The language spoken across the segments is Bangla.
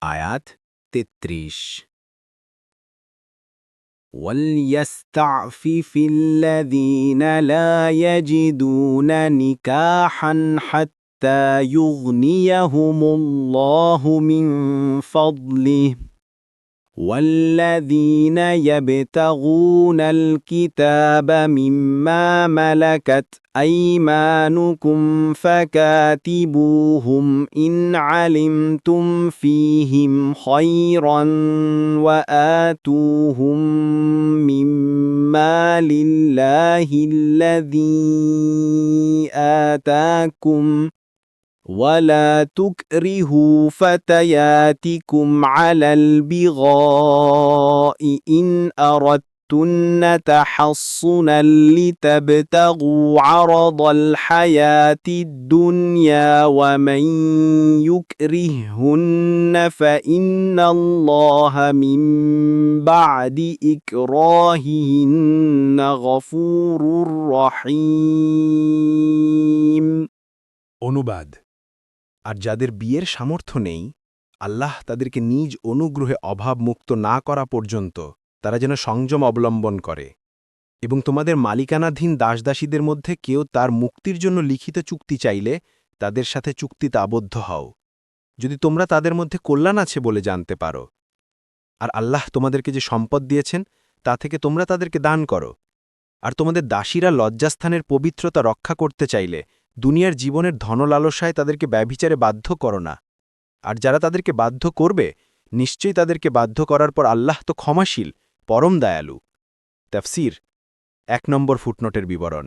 আয়াত ৩৩ وَلْيَسْتَعْفِفِ الَّذِينَ لَا يَجِدُونَ نِكَاحًا حَتَّى يُغْنِيَهُمُ اللَّهُ مِنْ فَضْلِهِ والذين يبتغون الكتاب مما ملكت أيمانكم فكاتبوهم إن علمتم فيهم خيرا وآتوهم مما لله الذي آتاكم ولا تكرهوا فتياتكم على البغاء إن أردتن تحصنا لتبتغوا عرض الحياة الدنيا ومن يكرههن فإن الله من بعد إكراههن غفور رحيم অনুবাদ আর যাদের বিয়ের সামর্থ্য নেই আল্লাহ তাদেরকে নিজ অনুগ্রহে অভাবমুক্ত না করা পর্যন্ত তারা যেন সংযম অবলম্বন করে এবং তোমাদের মালিকানাধীন দাসদাসীদের মধ্যে কেউ তার মুক্তির জন্য লিখিত চুক্তি চাইলে তাদের সাথে চুক্তিতে আবদ্ধ হও যদি তোমরা তাদের মধ্যে কল্যাণ আছে বলে জানতে পারো আর আল্লাহ তোমাদেরকে যে সম্পদ দিয়েছেন তা থেকে তোমরা তাদেরকে দান করো আর তোমাদের দাসীরা লজ্জাস্থানের পবিত্রতা রক্ষা করতে চাইলে দুনিয়ার জীবনের ধনলালসায় তাদেরকে ব্যভিচারে বাধ্য করো না আর যারা তাদেরকে বাধ্য করবে নিশ্চয়ই তাদেরকে বাধ্য করার পর আল্লাহ তো ক্ষমাশীল পরম দয়ালু তাফসীর ১ নম্বর ফুটনোটের বিবরণ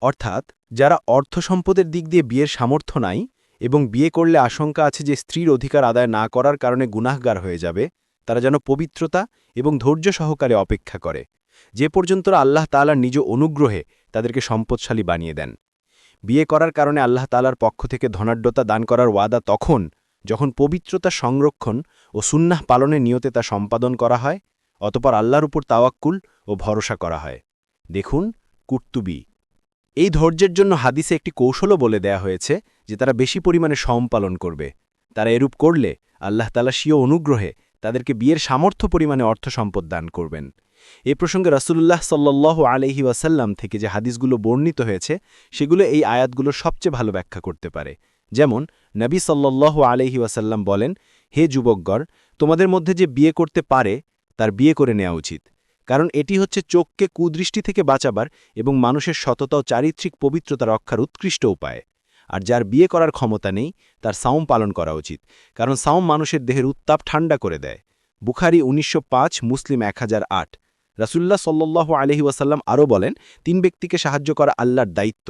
অর্থাৎ যারা অর্থ সম্পদের দিক দিয়ে বিয়ের সামর্থ্য নাই এবং বিয়ে করলে আশঙ্কা আছে যে স্ত্রীর অধিকার আদায় না করার কারণে গুনাহগার হয়ে যাবে তারা যেন পবিত্রতা এবং ধৈর্য সহকারে অপেক্ষা করে যে পর্যন্ত আল্লাহ তাআলার নিজ অনুগ্রহে তাদেরকে সম্পদশালী বানিয়ে দেন বিয়ে করার কারণে আল্লাহ তাআলার পক্ষ থেকে ধনাঢ্যতা দান করার ওয়াদা তখন যখন পবিত্রতা সংরক্ষণ ও সুন্নাহ পালনের নিয়তে তা সম্পাদন করা হয় অতঃপর আল্লাহর উপর তাওয়াক্কুল ও ভরসা করা হয় দেখুন কুর্তুবী এই ধৈর্যের জন্য হাদিসে একটি কৌশলও বলে দেয়া হয়েছে যে তারা বেশি পরিমাণে সম পালন করবে তারা এরূপ করলে আল্লাহ তাআলা স্বীয় অনুগ্রহে তাদেরকে বিয়ের সামর্থ্য পরিমাণে অর্থ সম্পদ দান করবেন এ প্রসঙ্গে রাসূলুল্লাহ সাল্লাল্লাহু আলাইহি ওয়াসাল্লাম থেকে যে হাদিসগুলো বর্ণিত হয়েছে সেগুলো এই আয়াতগুলো সবচেয়ে ভালো ব্যাখ্যা করতে পারে যেমন নবী সাল্লাল্লাহু আলাইহি ওয়াসাল্লাম বলেন হে যুবকগণ তোমাদের মধ্যে যে বিয়ে করতে পারে তার বিয়ে করে নেওয়া উচিত কারণ এটি হচ্ছে চোখকে কুদৃষ্টি থেকে বাঁচাবার এবং মানুষের সততা ও চারিত্রিক পবিত্রতা রক্ষার উৎকৃষ্ট উপায় আর যার বিয়ে করার ক্ষমতা নেই তার সাওম পালন করা উচিত কারণ সাওম মানুষের দেহের উত্তাপ ঠান্ডা করে দেয় বুখারী ১৯০৫ মুসলিম ১০০৮ রাসূলুল্লাহ সাল্লাল্লাহু আলাইহি ওয়াসাল্লাম আরও বলেন ৩ ব্যক্তিকে সাহায্য করা আল্লাহর দায়িত্ব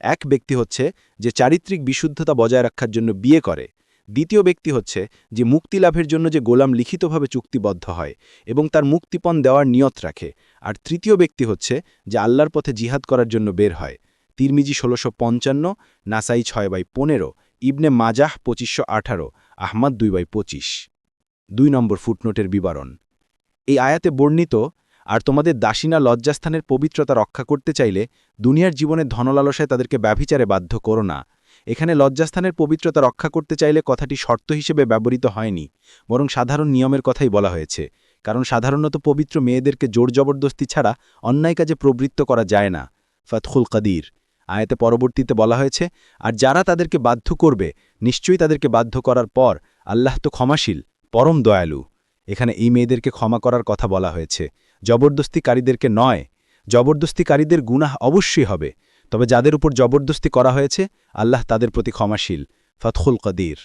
এক ব্যক্তি হচ্ছে যে চারিত্রিক বিশুদ্ধতা বজায় রাখার জন্য বিয়ে করে দ্বিতীয় ব্যক্তি হচ্ছে যে মুক্তি লাভের জন্য যে গোলাম লিখিতভাবে চুক্তিবদ্ধ হয় এবং তার মুক্তিপণ দেওয়ার নিয়ত রাখে আর তৃতীয় ব্যক্তি হচ্ছে যে আল্লাহর পথে জিহাদ করার জন্য বের হয় তিরমিজি ১৬৫৫ নাসাই ৬/১৫ ইবনে মাজাহ ২৫১৮ আহমদ ২/২৫ ২ নম্বর ফুটনোটের বিবরণ এই আয়াতে বর্ণিত আর তোমাদের দাসীনা লজ্জাস্থানের পবিত্রতা রক্ষা করতে চাইলে দুনিয়ার জীবনের ধনলালসায় তাদেরকে ব্যভিচারে বাধ্য করো না এখানে লজ্জাস্থানের পবিত্রতা রক্ষা করতে চাইলে কথাটি শর্ত হিসেবে ব্যবহৃত হয়নি বরং সাধারণ নিয়মের কথাই বলা হয়েছে কারণ সাধারণত পবিত্র মেয়েদেরকে জোর জবরদস্তি ছাড়া অন্যায় কাজে প্রবৃত্ত করা যায় না ফাতহুল কাদির আয়াতে পরবর্তীতে বলা হয়েছে আর যারা তাদেরকে বাধ্য করবে নিশ্চয়ই তাদেরকে বাধ্য করার পর আল্লাহ তো ক্ষমাশীল পরম দয়ালু এখানে এই মেয়েদেরকে ক্ষমা করার কথা বলা হয়েছে জবরদস্তিকারীদেরকে নয় জবরদস্তিকারীদের গুনাহ অবশ্যই হবে তবে যাদের উপর জবরদস্তি করা হয়েছে আল্লাহ তাদের প্রতি ক্ষমাশীল ফাতহুল কাদির